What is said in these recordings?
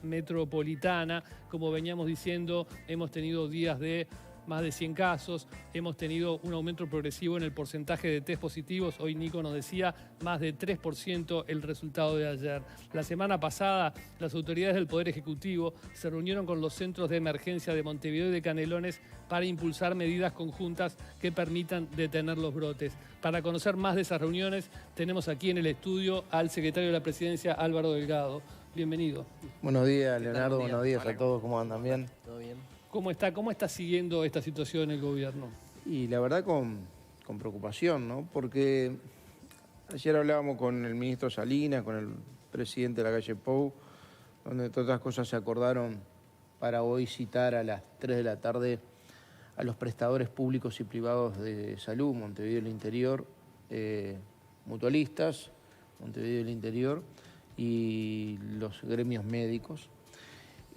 metropolitana. Como veníamos diciendo, hemos tenido días de más de 100 casos, hemos tenido un aumento progresivo en el porcentaje de test positivos. Hoy Nico nos decía más de 3% el resultado de ayer. La semana pasada, las autoridades del Poder Ejecutivo se reunieron con los centros de emergencia de Montevideo y de Canelones para impulsar medidas conjuntas que permitan detener los brotes. Para conocer más de esas reuniones, tenemos aquí en el estudio al secretario de la Presidencia, Álvaro Delgado. Bienvenido. Buenos días, Leonardo. Buenos días a todos. ¿Cómo andan? ¿Bien? ¿Todo bien? ¿Cómo está siguiendo esta situación el gobierno? Y la verdad con preocupación, ¿no? Porque ayer hablábamos con el ministro Salinas, con el presidente de la calle Pou, donde todas otras cosas se acordaron para hoy citar a las 3 de la tarde a los prestadores públicos y privados de salud, Montevideo del Interior, mutualistas, Montevideo del Interior y los gremios médicos.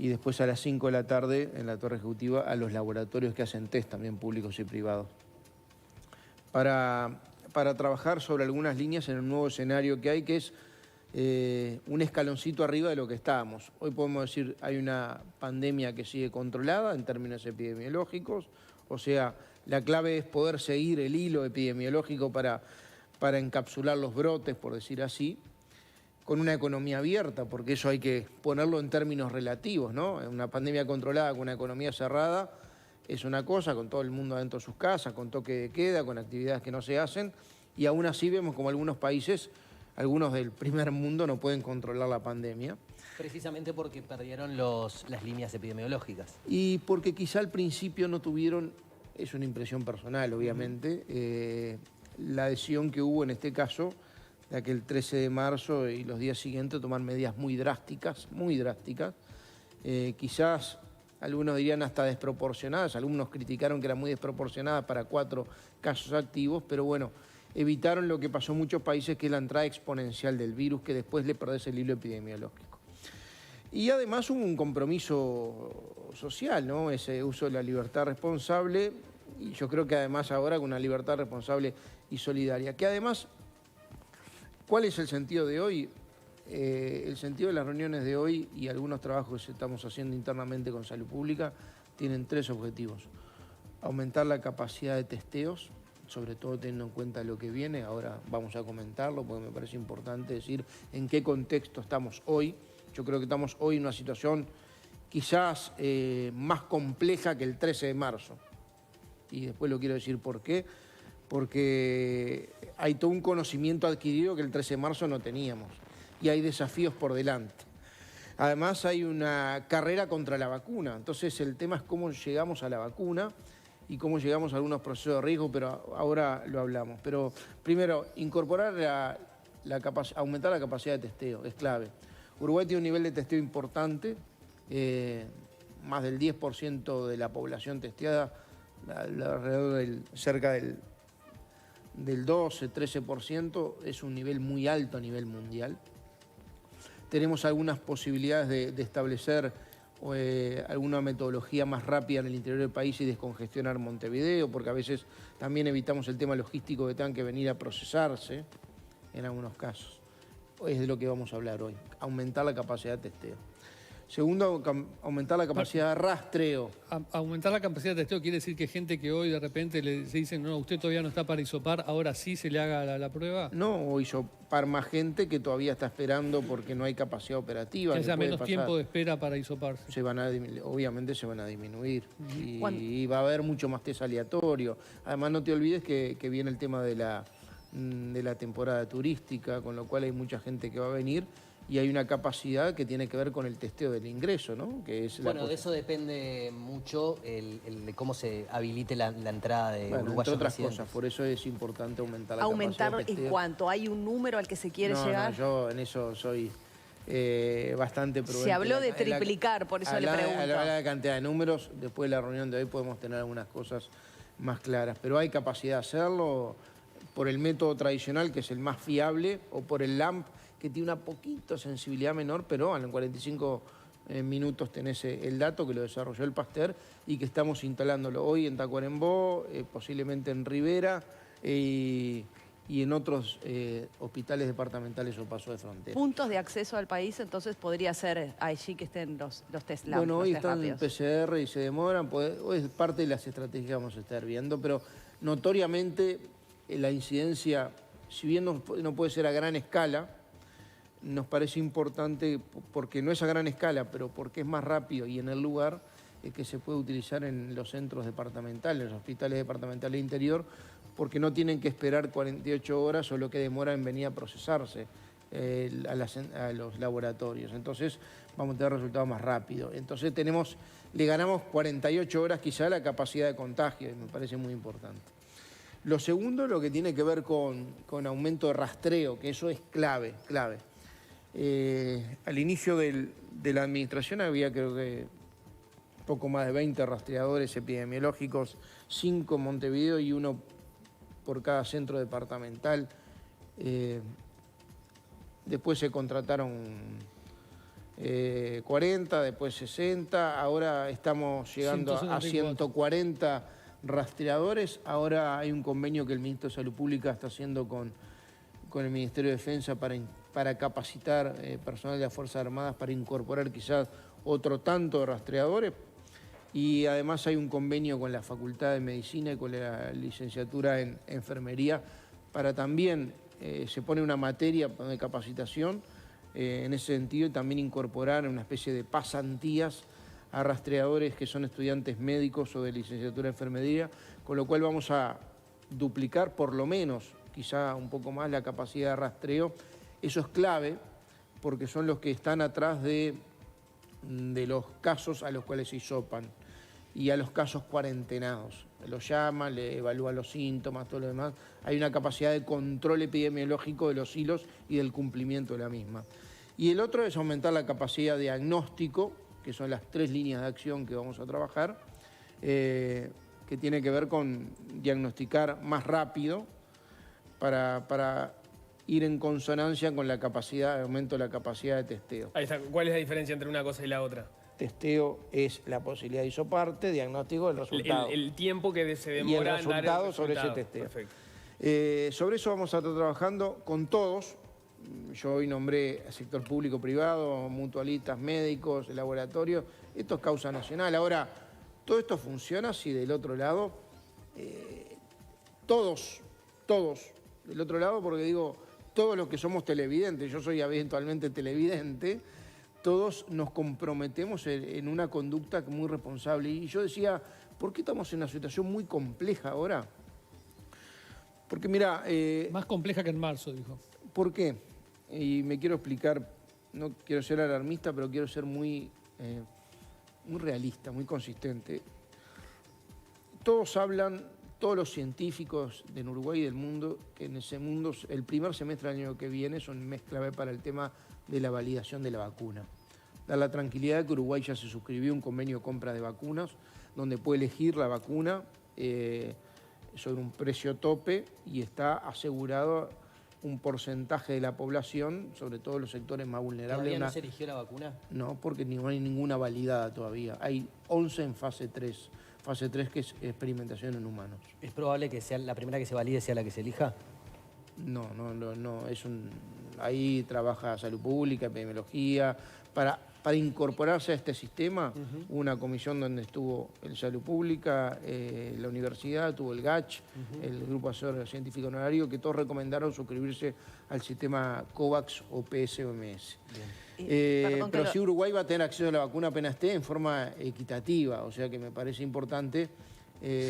Y después a las 5 de la tarde en la Torre Ejecutiva a los laboratorios que hacen test también públicos y privados. Para trabajar sobre algunas líneas en un nuevo escenario que hay, que es un escaloncito arriba de lo que estábamos. Hoy podemos decir hay una pandemia que sigue controlada en términos epidemiológicos, o sea, la clave es poder seguir el hilo epidemiológico para encapsular los brotes, por decir así, con una economía abierta, porque eso hay que ponerlo en términos relativos, ¿no? Una pandemia controlada con una economía cerrada es una cosa, con todo el mundo adentro de sus casas, con toque de queda, con actividades que no se hacen, y aún así vemos como algunos países, algunos del primer mundo, no pueden controlar la pandemia. Precisamente porque perdieron las líneas epidemiológicas. Y porque quizá al principio no tuvieron, es una impresión personal obviamente, la adhesión que hubo en este caso, de aquel 13 de marzo y los días siguientes tomar medidas muy drásticas, quizás algunos dirían hasta desproporcionadas, algunos criticaron que eran muy desproporcionadas para 4 casos activos, pero bueno, evitaron lo que pasó en muchos países, que es la entrada exponencial del virus, que después le perdés el hilo epidemiológico. Y además hubo un compromiso social, ¿no? Ese uso de la libertad responsable, y yo creo que además ahora con una libertad responsable y solidaria, que además... ¿Cuál es el sentido de hoy? El sentido de las reuniones de hoy y algunos trabajos que estamos haciendo internamente con Salud Pública tienen 3 objetivos. Aumentar la capacidad de testeos, sobre todo teniendo en cuenta lo que viene. Ahora vamos a comentarlo porque me parece importante decir en qué contexto estamos hoy. Yo creo que estamos hoy en una situación quizás más compleja que el 13 de marzo. Y después lo quiero decir por qué. Porque hay todo un conocimiento adquirido que el 13 de marzo no teníamos y hay desafíos por delante. Además hay una carrera contra la vacuna, entonces el tema es cómo llegamos a la vacuna y cómo llegamos a algunos procesos de riesgo, pero ahora lo hablamos. Pero primero, incorporar aumentar la capacidad de testeo, es clave. Uruguay tiene un nivel de testeo importante, más del 10% de la población testeada, alrededor cerca del 12-13%, es un nivel muy alto a nivel mundial. Tenemos algunas posibilidades de establecer alguna metodología más rápida en el interior del país y descongestionar Montevideo, porque a veces también evitamos el tema logístico que tengan que venir a procesarse en algunos casos. Es de lo que vamos a hablar hoy, aumentar la capacidad de testeo. Segundo, aumentar la capacidad de rastreo. Aumentar la capacidad de testeo quiere decir que gente que hoy de repente se dicen, no, usted todavía no está para hisopar, ahora sí se le haga la prueba. No, o hisopar más gente que todavía está esperando porque no hay capacidad operativa. Que haya menos tiempo de espera para hisoparse. Obviamente se van a disminuir. Y va a haber mucho más test aleatorio. Además no te olvides que viene el tema de la temporada turística, con lo cual hay mucha gente que va a venir. Y hay una capacidad que tiene que ver con el testeo del ingreso, ¿no? Que es bueno, de eso depende mucho de cómo se habilite la entrada de uruguayos entre otras residentes. cosas, por eso es importante aumentar la capacidad de testeo. ¿En cuánto? ¿Hay un número al que se quiere llegar? No, yo en eso soy bastante prudente. Se habló de triplicar, por eso le pregunto. A la hora de cantidad de números, después de la reunión de hoy podemos tener algunas cosas más claras. Pero hay capacidad de hacerlo por el método tradicional, que es el más fiable, o por el LAMP, que tiene una poquito sensibilidad menor, pero en 45 minutos tenés el dato que lo desarrolló el Pasteur y que estamos instalándolo hoy en Tacuarembó, posiblemente en Rivera y y en otros hospitales departamentales o paso de frontera. Puntos de acceso al país, entonces podría ser allí que estén los test Bueno, los hoy test están en rápidos. PCR y se demoran, hoy es parte de las estrategias que vamos a estar viendo, pero notoriamente la incidencia, si bien no puede ser a gran escala, nos parece importante, porque no es a gran escala, pero porque es más rápido y en el lugar, que se puede utilizar en los centros departamentales, los hospitales departamentales de interior, porque no tienen que esperar 48 horas o lo que demora en venir a procesarse a los laboratorios. Entonces vamos a tener resultados más rápidos. Entonces le ganamos 48 horas quizá a la capacidad de contagio, y me parece muy importante. Lo segundo, lo que tiene que ver con aumento de rastreo, que eso es clave. Al inicio de la administración había, creo que, poco más de 20 rastreadores epidemiológicos, 5 en Montevideo y 1 por cada centro departamental. Después se contrataron 40, después 60, ahora estamos llegando a 140 rastreadores. Ahora hay un convenio que el Ministro de Salud Pública está haciendo con el Ministerio de Defensa para capacitar personal de las Fuerzas Armadas para incorporar quizás otro tanto de rastreadores. Y además hay un convenio con la Facultad de Medicina y con la licenciatura en Enfermería para también, se pone una materia de capacitación en ese sentido, y también incorporar una especie de pasantías a rastreadores que son estudiantes médicos o de licenciatura en Enfermería, con lo cual vamos a duplicar por lo menos, quizá un poco más, la capacidad de rastreo. Eso es clave porque son los que están atrás de los casos a los cuales se hisopan y a los casos cuarentenados. Los llaman, le evalúan los síntomas, todo lo demás. Hay una capacidad de control epidemiológico de los hilos y del cumplimiento de la misma. Y el otro es aumentar la capacidad de diagnóstico, que son las 3 líneas de acción que vamos a trabajar, que tiene que ver con diagnosticar más rápido para ir en consonancia con la capacidad, aumento de la capacidad de testeo. Ahí está. ¿Cuál es la diferencia entre una cosa y la otra? Testeo es la posibilidad de hisoparte, diagnóstico del resultado. El tiempo que se demora y el en dar el resultado sobre ese testeo. Perfecto. Sobre eso vamos a estar trabajando con todos. Yo hoy nombré al sector público-privado, mutualistas, médicos, laboratorios. Esto es causa nacional. Ahora, todo esto funciona si del otro lado, todos, del otro lado, porque digo, todos los que somos televidentes, yo soy eventualmente televidente, todos nos comprometemos en una conducta muy responsable. Y yo decía, ¿por qué estamos en una situación muy compleja ahora? Porque mira... más compleja que en marzo, dijo. ¿Por qué? Y me quiero explicar, no quiero ser alarmista, pero quiero ser muy realista, muy consistente. Todos hablan, todos los científicos de Uruguay y del mundo, que en ese mundo el primer semestre del año que viene son mes clave para el tema de la validación de la vacuna. Dar la tranquilidad de que Uruguay ya se suscribió a un convenio de compra de vacunas, donde puede elegir la vacuna sobre un precio tope y está asegurado un porcentaje de la población, sobre todo los sectores más vulnerables. ¿Todavía no se eligió la vacuna? No, porque no hay ninguna validada todavía. Hay 11 en fase 3. Fase 3 que es experimentación en humanos. ¿Es probable que sea la primera que se valide sea la que se elija? No. Ahí trabaja Salud Pública, Epidemiología. Para incorporarse a este sistema, una comisión donde estuvo el Salud Pública, la universidad, tuvo el GACH, el Grupo Asesor Científico Honorario, que todos recomendaron suscribirse al sistema COVAX o PSOMS. Pero sí, Uruguay va a tener acceso a la vacuna apenas esté en forma equitativa, o sea que me parece importante.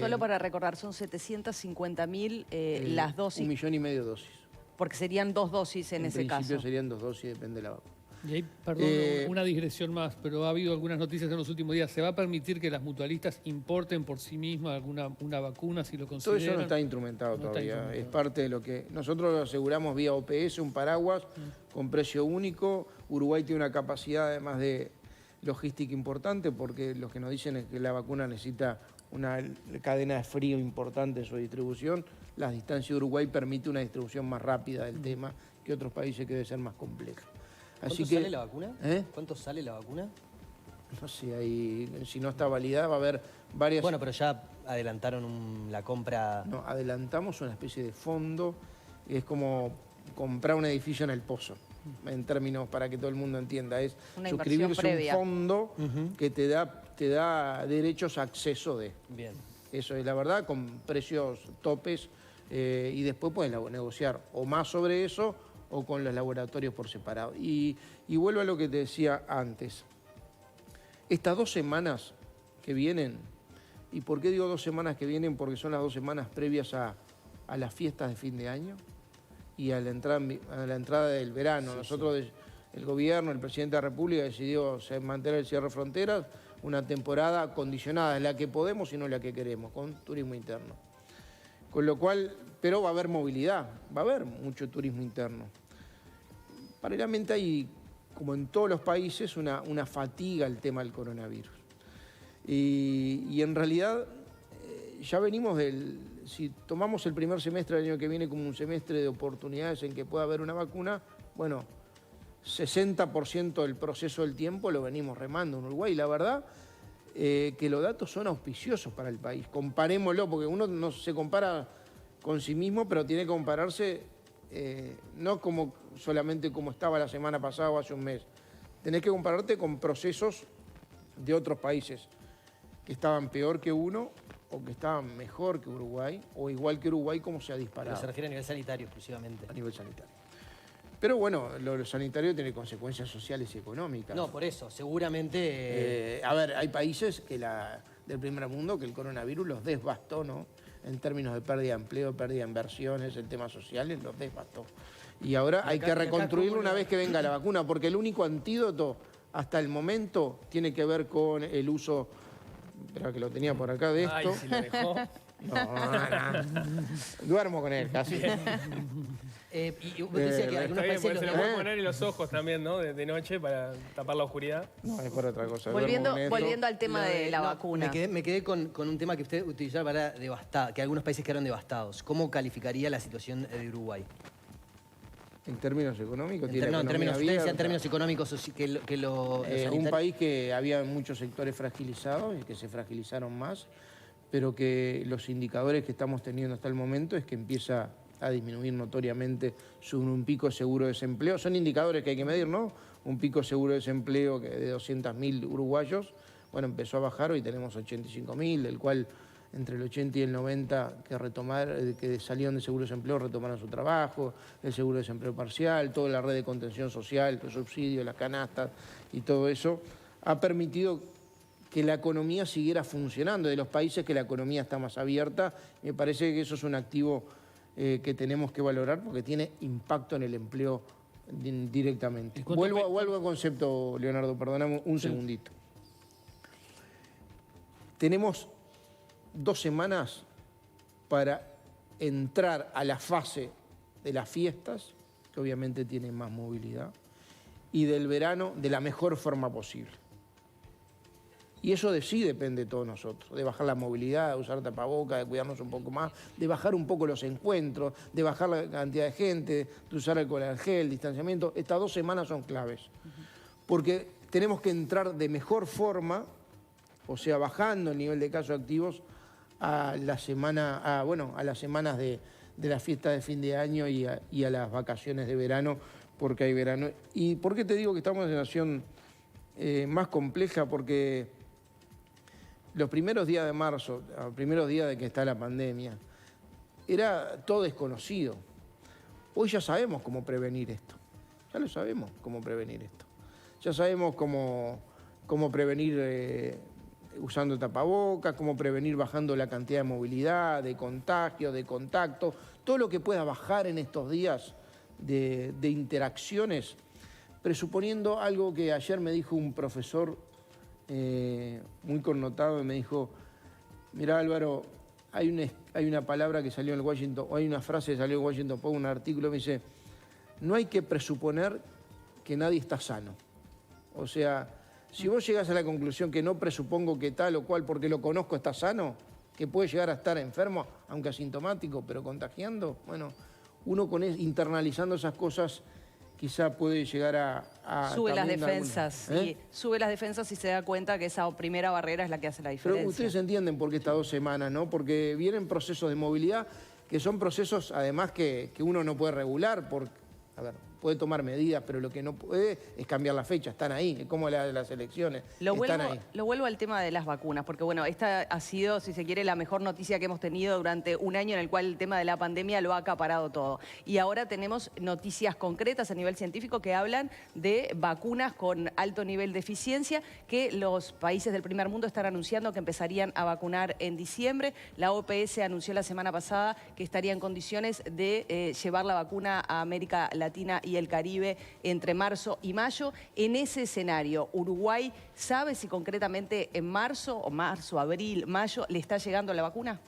Solo para recordar, son 750.000 las dosis. 1,5 millones de dosis. Porque serían 2 dosis en ese caso. En principio serían 2 dosis, depende de la vacuna. Y ahí, perdón, una digresión más, pero ha habido algunas noticias en los últimos días. ¿Se va a permitir que las mutualistas importen por sí mismas una vacuna si lo consideran? Todo eso no está instrumentado todavía. Es parte de lo que nosotros lo aseguramos vía OPS, un paraguas con precio único. Uruguay tiene una capacidad además de logística importante, porque lo que nos dicen es que la vacuna necesita una cadena de frío importante en su distribución. La distancia de Uruguay permite una distribución más rápida del tema que otros países que debe ser más compleja. ¿Cuánto sale la vacuna? ¿Cuánto sale la vacuna? No sé, si no está validada va a haber varias... Bueno, pero ya adelantaron la compra... No, adelantamos una especie de fondo es como comprar un edificio en el pozo, en términos para que todo el mundo entienda. Es Una suscribirse inversión a un previa. fondo que te da derechos a acceso de. Bien. Eso es la verdad, con precios topes, y después puedes negociar o más sobre eso o con los laboratorios por separado. Y vuelvo a lo que te decía antes. Estas 2 semanas que vienen, ¿y por qué digo 2 semanas que vienen? Porque son las 2 semanas previas a las fiestas de fin de año y a la entrada del verano. Nosotros, el gobierno, el presidente de la República decidió mantener el cierre de fronteras, una temporada condicionada, es la que podemos y no la que queremos, con turismo interno. Con lo cual, pero va a haber movilidad, va a haber mucho turismo interno. Paralelamente hay, como en todos los países, una fatiga al tema del coronavirus. Y en realidad ya venimos si tomamos el primer semestre del año que viene como un semestre de oportunidades en que pueda haber una vacuna, bueno, 60% del proceso del tiempo lo venimos remando en Uruguay. La verdad que los datos son auspiciosos para el país. Comparémoslo, porque uno no se compara con sí mismo, pero tiene que compararse no solamente como estaba la semana pasada o hace un mes. Tenés que compararte con procesos de otros países que estaban peor que uno o que estaban mejor que Uruguay o igual que Uruguay, como se ha disparado. Pero se refiere a nivel sanitario exclusivamente. A nivel sanitario. Pero bueno, lo sanitario tiene consecuencias sociales y económicas. No, por eso, seguramente... A ver, hay países del primer mundo que el coronavirus los devastó, ¿no? En términos de pérdida de empleo, pérdida de inversiones, en temas sociales, los devastó. Y ahora hay que reconstruirlo una vez que venga la vacuna, porque el único antídoto hasta el momento tiene que ver con el uso, espera que lo tenía por acá, de esto. Ay, si lo dejó. No. Duermo con él, casi. Y vos decías que algunos Está bien, países... porque se lo pueden poner en los ojos también, ¿no? De noche para tapar la oscuridad. No, es por otra cosa. Volviendo al tema de la vacuna. Me quedé con un tema que usted utilizaba para devastar, que algunos países quedaron devastados. ¿Cómo calificaría la situación de Uruguay? En términos económicos, En términos económicos, un país que había muchos sectores fragilizados y que se fragilizaron más, pero que los indicadores que estamos teniendo hasta el momento es que empieza a disminuir notoriamente un pico seguro de desempleo. Son indicadores que hay que medir, ¿no? Un pico seguro de desempleo de 200.000 uruguayos, bueno, empezó a bajar, hoy tenemos 85.000, del cual entre el 80 y el 90 que salieron de seguro de desempleo retomaron su trabajo, el seguro de desempleo parcial, toda la red de contención social, los subsidios, las canastas y todo eso, ha permitido que la economía siguiera funcionando. De los países que la economía está más abierta, me parece que eso es un activo que tenemos que valorar porque tiene impacto en el empleo directamente. Vuelvo al concepto, Leonardo, perdóname un segundito. Tenemos 2 semanas para entrar a la fase de las fiestas, que obviamente tienen más movilidad, y del verano de la mejor forma posible. Y eso de sí depende de todos nosotros, de bajar la movilidad, de usar tapabocas, de cuidarnos un poco más, de bajar un poco los encuentros, de bajar la cantidad de gente, de usar alcohol al gel, distanciamiento. Estas 2 semanas son claves, porque tenemos que entrar de mejor forma, o sea, bajando el nivel de casos activos a las semanas de la fiesta de fin de año y a las vacaciones de verano, porque hay verano. ¿Y por qué te digo que estamos en una situación más compleja? Porque los primeros días de marzo, los primeros días de que está la pandemia, era todo desconocido. Hoy ya sabemos cómo prevenir esto. Ya lo sabemos cómo prevenir esto. Ya sabemos cómo prevenir usando tapabocas, cómo prevenir bajando la cantidad de movilidad, de contagio, de contacto, todo lo que pueda bajar en estos días de interacciones, presuponiendo algo que ayer me dijo un profesor muy connotado, y me dijo, mirá Álvaro, hay una palabra que salió en el Washington, o hay una frase que salió en el Washington Post, un artículo, me dice, no hay que presuponer que nadie está sano. O sea, si vos llegás a la conclusión que no presupongo que tal o cual, porque lo conozco, está sano, que puede llegar a estar enfermo, aunque asintomático, pero contagiando, bueno, uno internalizando esas cosas quizá puede llegar a sube las defensas, sube las defensas y se da cuenta que esa primera barrera es la que hace la diferencia. Pero ustedes entienden por qué estas 2 semanas, ¿no? Porque vienen procesos de movilidad que son procesos además que uno no puede regular, porque, a ver, puede tomar medidas, pero lo que no puede es cambiar la fecha, están ahí, es como las elecciones, están ahí. Lo vuelvo al tema de las vacunas, porque bueno, esta ha sido, si se quiere, la mejor noticia que hemos tenido durante un año en el cual el tema de la pandemia lo ha acaparado todo. Y ahora tenemos noticias concretas a nivel científico que hablan de vacunas con alto nivel de eficiencia que los países del primer mundo están anunciando que empezarían a vacunar en diciembre. La OPS anunció la semana pasada que estaría en condiciones de llevar la vacuna a América Latina y el Caribe entre marzo y mayo. En ese escenario, Uruguay sabe si concretamente en marzo, abril, mayo, le está llegando la vacuna.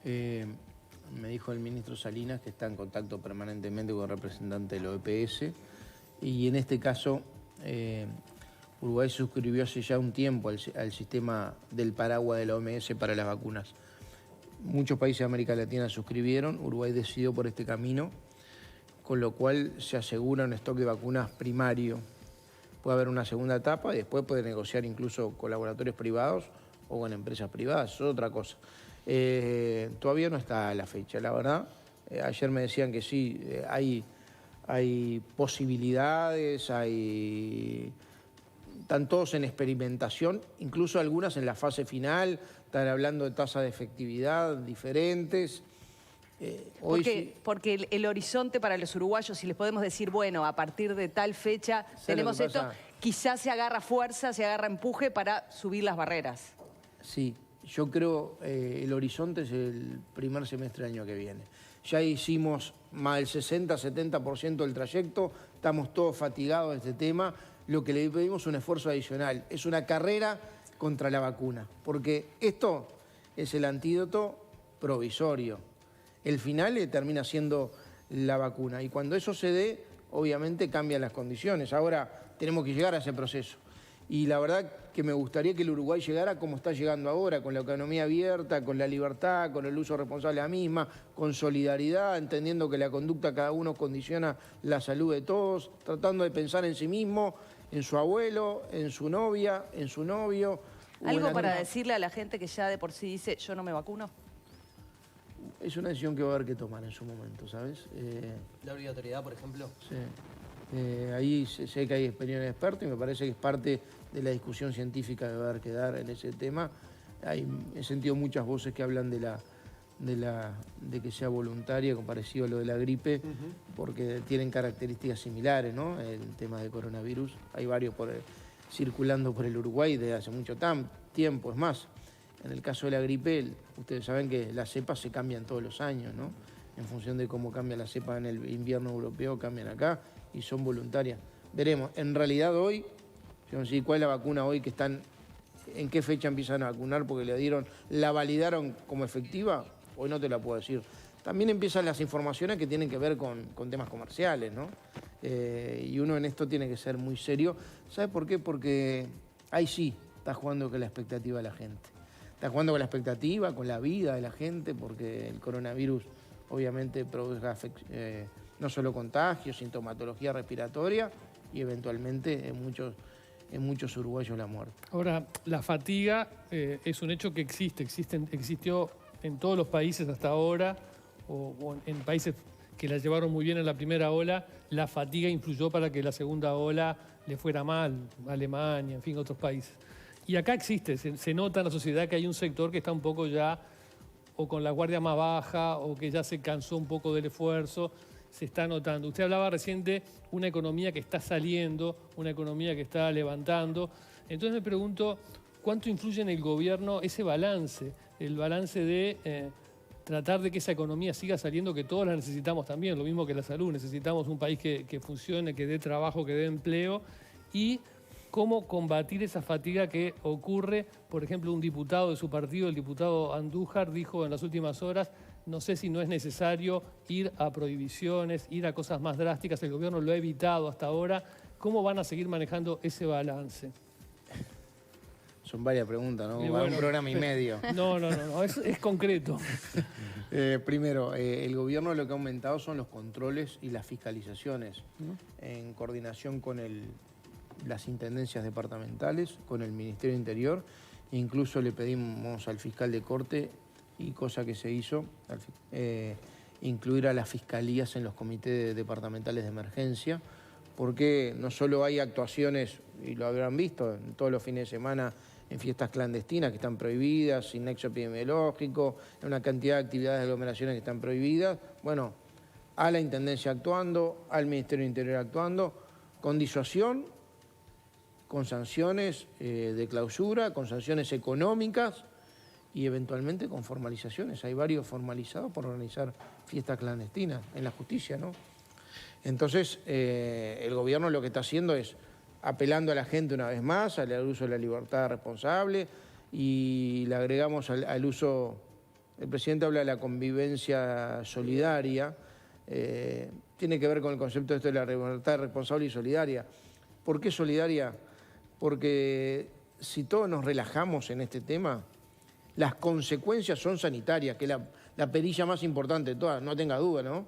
Me dijo el ministro Salinas que está en contacto permanentemente con el representante del OPS y en este caso Uruguay suscribió hace ya un tiempo al sistema del paraguas de la OMS para las vacunas. Muchos países de América Latina suscribieron, Uruguay decidió por este camino, con lo cual se asegura un stock de vacunas primario. Puede haber una segunda etapa y después puede negociar incluso con laboratorios privados o con empresas privadas, eso es otra cosa. Todavía no está la fecha, la verdad. Ayer me decían que sí, hay posibilidades, están todos en experimentación, incluso algunas en la fase final, están hablando de tasas de efectividad diferentes. Porque el horizonte para los uruguayos, si les podemos decir, bueno, a partir de tal fecha tenemos esto, quizás se agarra fuerza, se agarra empuje para subir las barreras. Sí, yo creo el horizonte es el primer semestre del año que viene. Ya hicimos más del 60-70% del trayecto, estamos todos fatigados de este tema, lo que le pedimos es un esfuerzo adicional, es una carrera contra la vacuna, porque esto es el antídoto provisorio. El final termina siendo la vacuna y cuando eso se dé, obviamente cambian las condiciones. Ahora tenemos que llegar a ese proceso. Y la verdad que me gustaría que el Uruguay llegara como está llegando ahora, con la economía abierta, con la libertad, con el uso responsable de la misma, con solidaridad, entendiendo que la conducta de cada uno condiciona la salud de todos, tratando de pensar en sí mismo, en su abuelo, en su novia, en su novio. ¿Algo para decirle a la gente que ya de por sí dice, yo no me vacuno? Es una decisión que va a haber que tomar en su momento, ¿sabes? ¿La obligatoriedad, por ejemplo? Sí. Ahí sé que hay opinión de expertos y me parece que es parte de la discusión científica que va a haber que dar en ese tema. He sentido muchas voces que hablan de que sea voluntaria, parecido a lo de la gripe, porque tienen características similares, ¿no? El tema de coronavirus. Hay varios circulando por el Uruguay desde hace mucho tiempo, es más. En el caso de la gripe, ustedes saben que las cepas se cambian todos los años, ¿no? En función de cómo cambia la cepa en el invierno europeo, cambian acá y son voluntarias. Veremos. En realidad hoy, yo no sé cuál es la vacuna hoy que están, en qué fecha empiezan a vacunar porque la validaron como efectiva, hoy no te la puedo decir. También empiezan las informaciones que tienen que ver con temas comerciales, ¿no? Y uno en esto tiene que ser muy serio. ¿Sabe por qué? Porque ahí sí está jugando con la expectativa de la gente. Está jugando con la expectativa, con la vida de la gente, porque el coronavirus obviamente provoca no solo contagios, sintomatología respiratoria y eventualmente en muchos uruguayos la muerte. Ahora, la fatiga es un hecho que existió en todos los países hasta ahora, o en países que la llevaron muy bien en la primera ola, la fatiga influyó para que la segunda ola le fuera mal, Alemania, en fin, otros países. Y acá existe, se nota en la sociedad que hay un sector que está un poco ya o con la guardia más baja o que ya se cansó un poco del esfuerzo, se está notando. Usted hablaba recién de una economía que está saliendo, una economía que está levantando. Entonces me pregunto, ¿cuánto influye en el gobierno ese balance? El balance de tratar de que esa economía siga saliendo, que todos la necesitamos también, lo mismo que la salud. Necesitamos un país que funcione, que dé trabajo, que dé empleo y cómo combatir esa fatiga que ocurre. Por ejemplo, un diputado de su partido, el diputado Andújar, dijo en las últimas horas, no sé si no es necesario ir a prohibiciones, ir a cosas más drásticas, el gobierno lo ha evitado hasta ahora. ¿Cómo van a seguir manejando ese balance? Son varias preguntas, ¿no? Bueno, un programa y medio. No, es concreto. Primero, el gobierno lo que ha aumentado son los controles y las fiscalizaciones en coordinación con las intendencias departamentales, con el Ministerio de Interior. Incluso le pedimos al fiscal de corte y cosa que se hizo, incluir a las fiscalías en los comités departamentales de emergencia, porque no solo hay actuaciones, y lo habrán visto en todos los fines de semana, en fiestas clandestinas que están prohibidas, sin nexo epidemiológico, en una cantidad de actividades de aglomeraciones que están prohibidas. Bueno, a la Intendencia actuando, al Ministerio del Interior actuando, con disuasión, con sanciones de clausura, con sanciones económicas y eventualmente con formalizaciones. Hay varios formalizados por organizar fiestas clandestinas en la justicia, ¿no? Entonces, el gobierno lo que está haciendo es apelando a la gente una vez más al uso de la libertad responsable y le agregamos al uso, el presidente habla de la convivencia solidaria, tiene que ver con el concepto de la libertad responsable y solidaria. ¿Por qué solidaria? Porque si todos nos relajamos en este tema, las consecuencias son sanitarias, que es la perilla más importante de todas, no tenga duda, ¿no?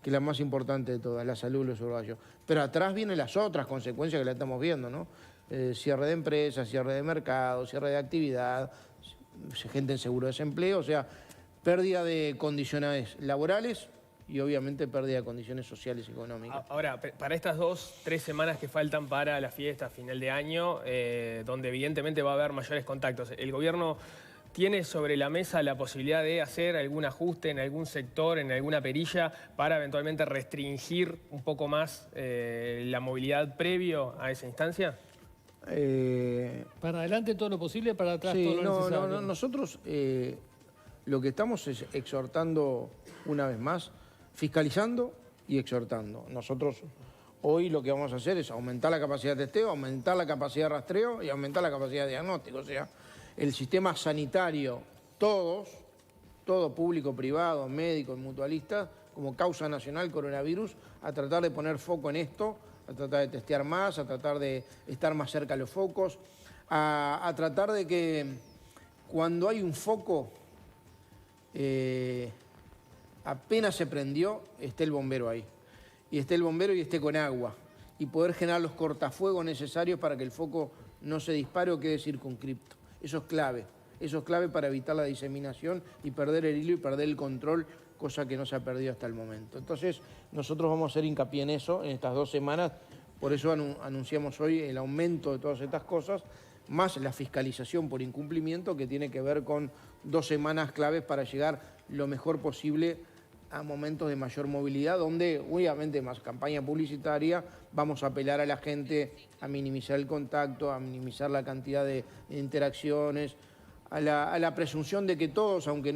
Que es la más importante de todas, la salud de los uruguayos. Pero atrás vienen las otras consecuencias que la estamos viendo, ¿no? Cierre de empresas, cierre de mercado, cierre de actividad, gente en seguro de desempleo, o sea, pérdida de condiciones laborales y obviamente pérdida de condiciones sociales y económicas. Ahora, para estas 2-3 semanas que faltan para la fiesta final de año, donde evidentemente va a haber mayores contactos, ¿el gobierno tiene sobre la mesa la posibilidad de hacer algún ajuste en algún sector, en alguna perilla, para eventualmente restringir un poco más la movilidad previo a esa instancia? Para adelante todo lo posible, para atrás Sí, todo lo necesario. no, nosotros lo que estamos es exhortando una vez más, fiscalizando y exhortando. Nosotros hoy lo que vamos a hacer es aumentar la capacidad de testeo, aumentar la capacidad de rastreo y aumentar la capacidad de diagnóstico. O sea, el sistema sanitario, todo público, privado, médicos, mutualistas, como causa nacional coronavirus, a tratar de poner foco en esto, a tratar de testear más, a tratar de estar más cerca de los focos, a tratar de que cuando hay un foco, apenas se prendió, esté el bombero ahí. Y esté el bombero y esté con agua. Y poder generar los cortafuegos necesarios para que el foco no se dispare o quede circunscripto. Eso es clave para evitar la diseminación y perder el hilo y perder el control, cosa que no se ha perdido hasta el momento. Entonces, nosotros vamos a hacer hincapié en eso, en estas 2 semanas, por eso anunciamos hoy el aumento de todas estas cosas, más la fiscalización por incumplimiento, que tiene que ver con 2 semanas claves para llegar lo mejor posible a momentos de mayor movilidad, donde obviamente más campaña publicitaria, vamos a apelar a la gente a minimizar el contacto, a minimizar la cantidad de interacciones, a la presunción de que todos, aunque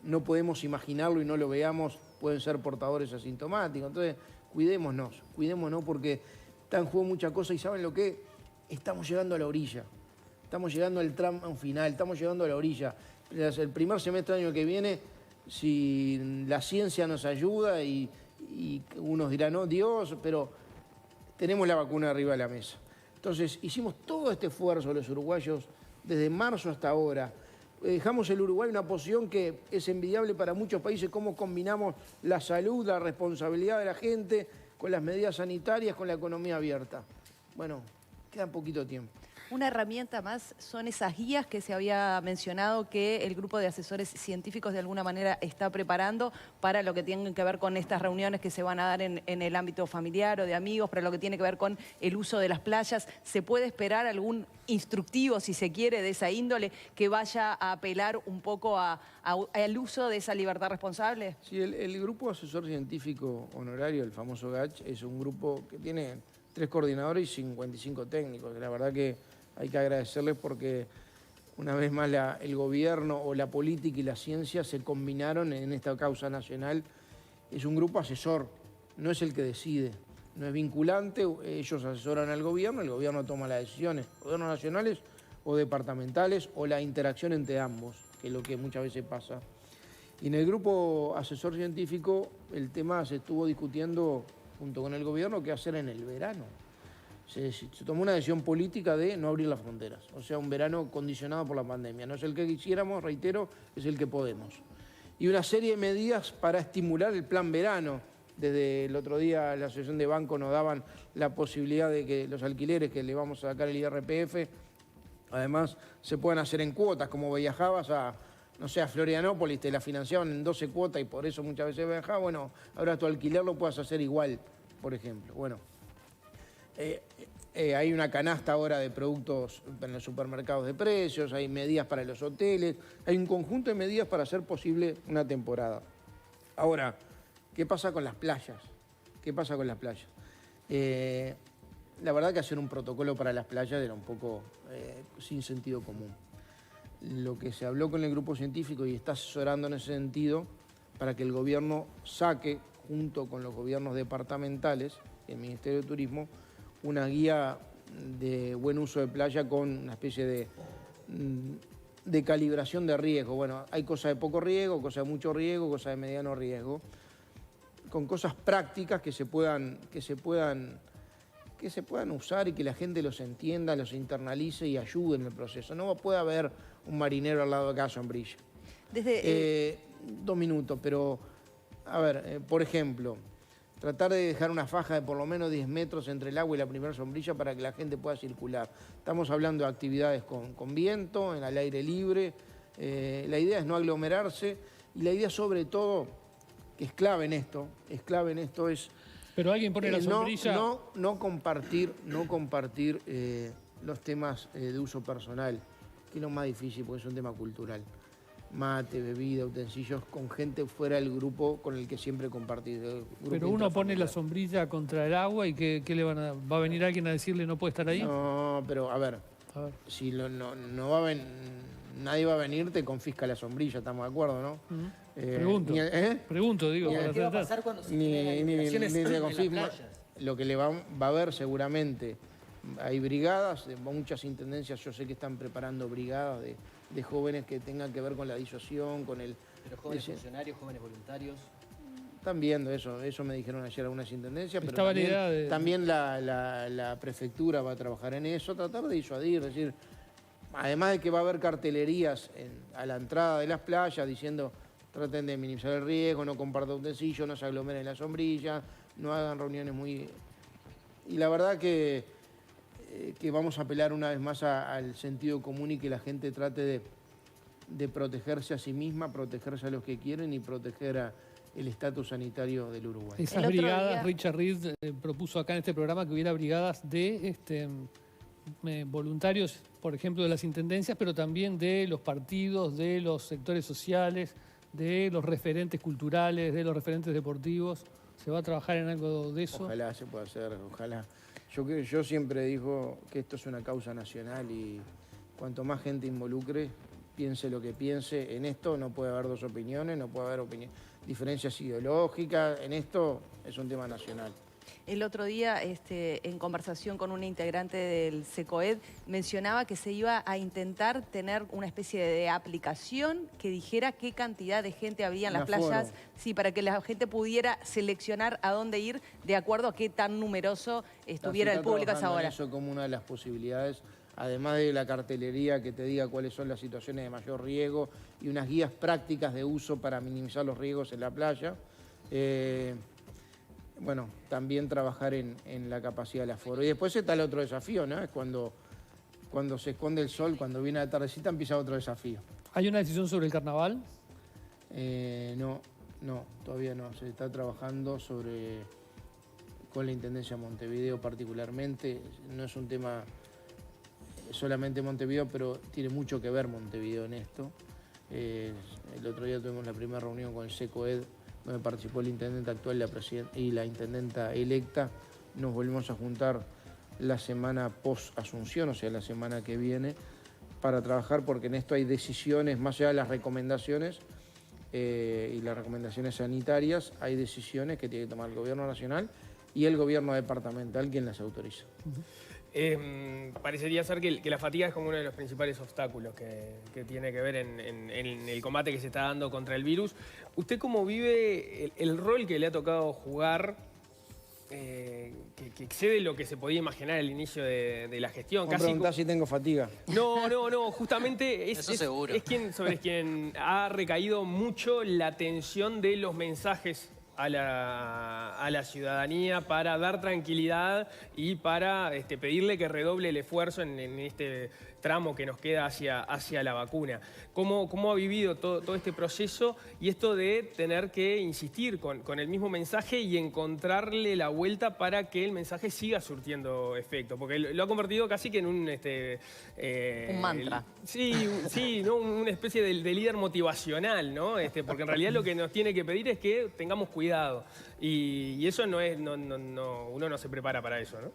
no podemos imaginarlo y no lo veamos, pueden ser portadores asintomáticos. Entonces, cuidémonos porque está en juego mucha cosa y ¿saben lo que? Estamos llegando a la orilla, estamos llegando al tramo final, estamos llegando a la orilla. El primer semestre del año que viene, si la ciencia nos ayuda y unos dirán, no, Dios, pero tenemos la vacuna arriba de la mesa. Entonces, hicimos todo este esfuerzo los uruguayos desde marzo hasta ahora. Dejamos el Uruguay en una posición que es envidiable para muchos países, cómo combinamos la salud, la responsabilidad de la gente, con las medidas sanitarias, con la economía abierta. Bueno, queda poquito tiempo. Una herramienta más son esas guías que se había mencionado que el grupo de asesores científicos de alguna manera está preparando para lo que tiene que ver con estas reuniones que se van a dar en el ámbito familiar o de amigos, para lo que tiene que ver con el uso de las playas. ¿Se puede esperar algún instructivo, si se quiere, de esa índole que vaya a apelar un poco al uso de esa libertad responsable? Sí, el grupo asesor científico honorario, el famoso GACH, es un grupo que tiene 3 coordinadores y 55 técnicos. La verdad que hay que agradecerles porque una vez más el gobierno o la política y la ciencia se combinaron en esta causa nacional. Es un grupo asesor, no es el que decide, no es vinculante, ellos asesoran al gobierno, el gobierno toma las decisiones, gobiernos nacionales o departamentales, o la interacción entre ambos, que es lo que muchas veces pasa. Y en el grupo asesor científico el tema se estuvo discutiendo junto con el gobierno qué hacer en el verano. Se tomó una decisión política de no abrir las fronteras, o sea, un verano condicionado por la pandemia. No es el que quisiéramos, reitero, es el que podemos. Y una serie de medidas para estimular el plan verano. Desde el otro día la Asociación de Bancos nos daban la posibilidad de que los alquileres que le vamos a sacar el IRPF Además, se pueden hacer en cuotas, como viajabas a, no sé, a Florianópolis, te la financiaban en 12 cuotas y por eso muchas veces viajabas. Bueno, ahora tu alquiler lo puedes hacer igual, por ejemplo. Bueno, hay una canasta ahora de productos en los supermercados de precios, hay medidas para los hoteles, hay un conjunto de medidas para hacer posible una temporada. Ahora, ¿qué pasa con las playas? ¿Qué pasa con las playas? La verdad que hacer un protocolo para las playas era un poco sin sentido común. Lo que se habló con el grupo científico y está asesorando en ese sentido para que el gobierno saque, junto con los gobiernos departamentales y el Ministerio de Turismo, una guía de buen uso de playa con una especie de calibración de riesgo. Bueno, hay cosas de poco riesgo, cosas de mucho riesgo, cosas de mediano riesgo, con cosas prácticas que se puedan usar y que la gente los entienda, los internalice y ayude en el proceso. No puede haber un marinero al lado de cada sombrilla. 2 minutos, pero, a ver, por ejemplo, tratar de dejar una faja de por lo menos 10 metros entre el agua y la primera sombrilla para que la gente pueda circular. Estamos hablando de actividades con viento, al aire libre. La idea es no aglomerarse y la idea sobre todo, que es clave en esto es... Pero alguien pone la sombrilla... No compartir los temas de uso personal, que es lo más difícil porque es un tema cultural. Mate, bebida, utensilios, con gente fuera del grupo con el que siempre compartís. Pero uno pone la sombrilla contra el agua y ¿qué le va a venir alguien a decirle no puede estar ahí? No, pero a ver. Si no va a nadie va a venir, te confisca la sombrilla, estamos de acuerdo, ¿no? Pregunto, digo. ¿Qué va a pasar cuando se tienen en las playas? Lo que va a haber seguramente, hay brigadas, muchas intendencias yo sé que están preparando brigadas de jóvenes que tengan que ver con la disuasión, con el... Pero jóvenes funcionarios, jóvenes voluntarios... Están viendo eso me dijeron ayer algunas intendencias, pero también la prefectura va a trabajar en eso, tratar de disuadir, es decir, además de que va a haber cartelerías a la entrada de las playas diciendo traten de minimizar el riesgo, no compartan utensilios, no se aglomeren en la sombrilla, no hagan reuniones muy... Y la verdad que vamos a apelar una vez más al sentido común y que la gente trate de protegerse a sí misma, protegerse a los que quieren y proteger el estatus sanitario del Uruguay. Esas brigadas, Richard Reed propuso acá en este programa que hubiera brigadas de voluntarios, por ejemplo, de las intendencias, pero también de los partidos, de los sectores sociales, de los referentes culturales, de los referentes deportivos. ¿Se va a trabajar en algo de eso? Ojalá se pueda hacer, ojalá. Yo siempre digo que esto es una causa nacional y cuanto más gente involucre, piense lo que piense, en esto no puede haber dos opiniones, no puede haber diferencias ideológicas, en esto es un tema nacional. El otro día, en conversación con una integrante del SECOED, mencionaba que se iba a intentar tener una especie de aplicación que dijera qué cantidad de gente había en las playas, sí, para que la gente pudiera seleccionar a dónde ir de acuerdo a qué tan numeroso estuviera el público a esa hora. Eso como una de las posibilidades, además de la cartelería que te diga cuáles son las situaciones de mayor riesgo y unas guías prácticas de uso para minimizar los riesgos en la playa. Bueno, también trabajar en la capacidad del aforo. Y después está el otro desafío, ¿no? Es cuando se esconde el sol, cuando viene la tardecita, empieza otro desafío. ¿Hay una decisión sobre el carnaval? No, todavía no. Se está trabajando con la Intendencia de Montevideo particularmente. No es un tema solamente Montevideo, pero tiene mucho que ver Montevideo en esto. El otro día tuvimos la primera reunión con el SECOED, donde participó el intendente actual y la intendenta electa. Nos volvemos a juntar la semana post-Asunción, o sea, la semana que viene, para trabajar, porque en esto hay decisiones, más allá de las recomendaciones y las recomendaciones sanitarias, hay decisiones que tiene que tomar el gobierno nacional y el gobierno departamental quien las autoriza. Parecería ser que la fatiga es como uno de los principales obstáculos que tiene que ver en el combate que se está dando contra el virus. ¿Usted cómo vive el rol que le ha tocado jugar, que excede lo que se podía imaginar al inicio de la gestión? Me preguntás si tengo fatiga. No, justamente seguro. Es sobre quien ha recaído mucho la atención de los mensajes a la ciudadanía para dar tranquilidad y para pedirle que redoble el esfuerzo en este tramo que nos queda hacia la vacuna. ¿Cómo ha vivido todo este proceso y esto de tener que insistir con el mismo mensaje y encontrarle la vuelta para que el mensaje siga surtiendo efecto? Porque lo ha convertido casi que en un mantra. Sí, ¿no? Una especie de líder motivacional, ¿no? Porque en realidad lo que nos tiene que pedir es que tengamos cuidado. Y eso no es, uno no se prepara para eso, ¿no?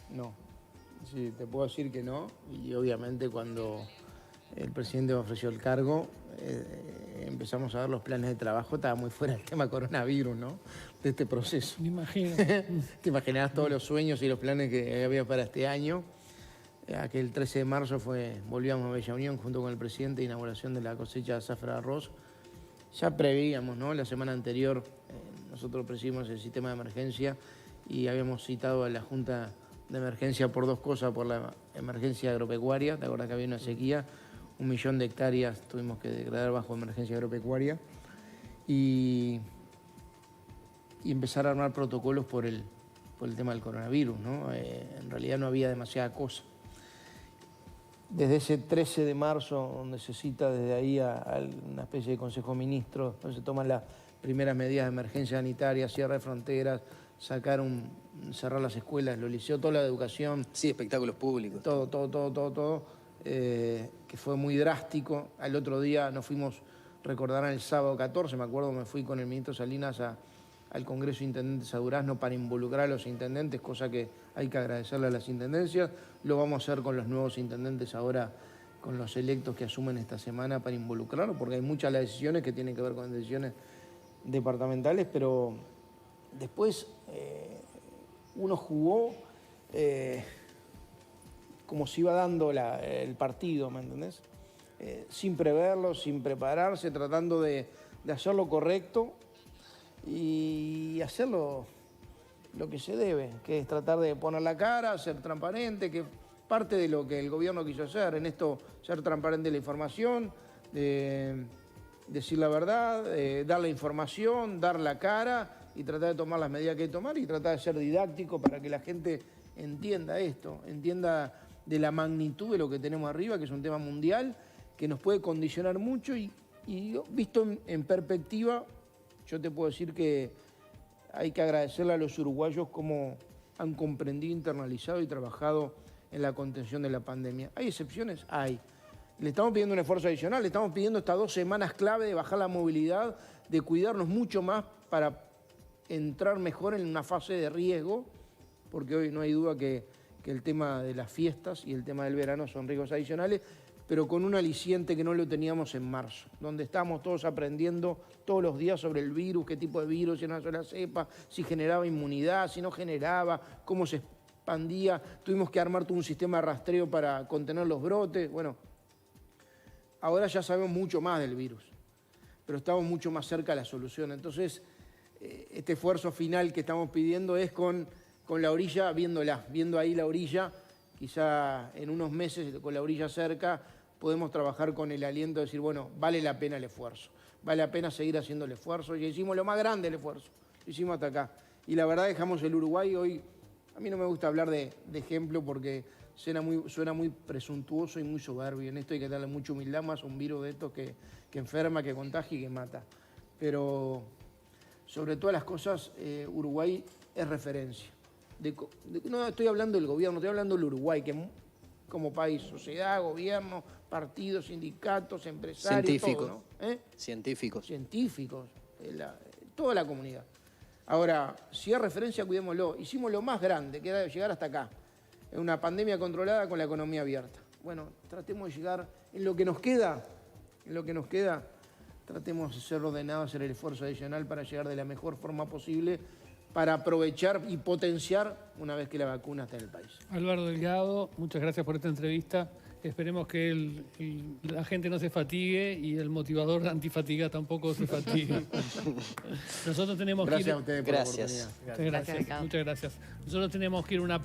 No. Sí, te puedo decir que no. Y obviamente cuando el presidente me ofreció el cargo, empezamos a ver los planes de trabajo, estaba muy fuera el tema coronavirus, ¿no? De este proceso. Me imagino. Te imaginarás todos los sueños y los planes que había para este año. Aquel 13 de marzo volvíamos a Bella Unión junto con el presidente, inauguración de la cosecha de azafra de arroz. Ya preveíamos, ¿no? La semana anterior nosotros presidimos el sistema de emergencia y habíamos citado a la Junta de Emergencia por dos cosas, por la emergencia agropecuaria, te acuerdas que había una sequía, 1 millón de hectáreas tuvimos que declarar bajo emergencia agropecuaria y empezar a armar protocolos por el tema del coronavirus, ¿no? En realidad no había demasiada cosa. Desde ese 13 de marzo, donde se cita desde ahí a una especie de Consejo de Ministros, donde se toman las primeras medidas de emergencia sanitaria, cierre de fronteras, cerrar las escuelas, los liceos, toda la educación. Sí, espectáculos públicos. Todo, que fue muy drástico. Al otro día nos fuimos, recordarán, el sábado 14, me acuerdo, me fui con el ministro Salinas al Congreso de Intendentes a Durazno para involucrar a los intendentes, cosa que hay que agradecerle a las intendencias. Lo vamos a hacer con los nuevos intendentes ahora, con los electos que asumen esta semana para involucrarlos, porque hay muchas de las decisiones que tienen que ver con decisiones departamentales, pero después uno jugó como se iba dando el partido, ¿me entendés? Sin preverlo, sin prepararse, tratando de hacer lo correcto y hacerlo lo que se debe, que es tratar de poner la cara, ser transparente, que parte de lo que el gobierno quiso hacer, en esto ser transparente en la información, decir la verdad, dar la información, dar la cara y tratar de tomar las medidas que hay que tomar y tratar de ser didáctico para que la gente entienda esto, entienda de la magnitud de lo que tenemos arriba, que es un tema mundial, que nos puede condicionar mucho y visto en perspectiva, yo te puedo decir que hay que agradecerle a los uruguayos cómo han comprendido, internalizado y trabajado en la contención de la pandemia. ¿Hay excepciones? Hay. Le estamos pidiendo un esfuerzo adicional, le estamos pidiendo estas 2 semanas clave de bajar la movilidad, de cuidarnos mucho más para entrar mejor en una fase de riesgo, porque hoy no hay duda que el tema de las fiestas y el tema del verano son riesgos adicionales, pero con un aliciente que no lo teníamos en marzo, donde estábamos todos aprendiendo todos los días sobre el virus, qué tipo de virus, si era una sola cepa, si generaba inmunidad, si no generaba, cómo se expandía. Tuvimos que armar todo un sistema de rastreo para contener los brotes. Bueno, ahora ya sabemos mucho más del virus, pero estamos mucho más cerca de la solución. Entonces, este esfuerzo final que estamos pidiendo es con la orilla, viendo ahí la orilla, quizá en unos meses con la orilla cerca, podemos trabajar con el aliento de decir, bueno, vale la pena el esfuerzo, vale la pena seguir haciendo el esfuerzo, y hicimos lo más grande el esfuerzo, lo hicimos hasta acá. Y la verdad dejamos el Uruguay hoy, a mí no me gusta hablar de ejemplo porque suena muy presuntuoso y muy soberbio, en esto hay que darle mucha humildad, más un virus de estos que enferma, que contagia y que mata. Pero sobre todas las cosas, Uruguay es referencia. No estoy hablando del gobierno, estoy hablando del Uruguay, que como país, sociedad, gobierno, partidos, sindicatos, empresarios, científicos, todo, ¿no? Científicos, toda la comunidad. Ahora, si es referencia, cuidémoslo. Hicimos lo más grande, que era llegar hasta acá, en una pandemia controlada con la economía abierta. Bueno, tratemos de llegar en lo que nos queda, tratemos de ser ordenados, hacer el esfuerzo adicional para llegar de la mejor forma posible, para aprovechar y potenciar una vez que la vacuna esté en el país. Álvaro Delgado, muchas gracias por esta entrevista. Esperemos que la gente no se fatigue y el motivador antifatiga tampoco se fatigue. Nosotros tenemos gracias que ir... a ustedes por la oportunidad. Gracias, Ricardo. Muchas gracias. Nosotros tenemos que ir a una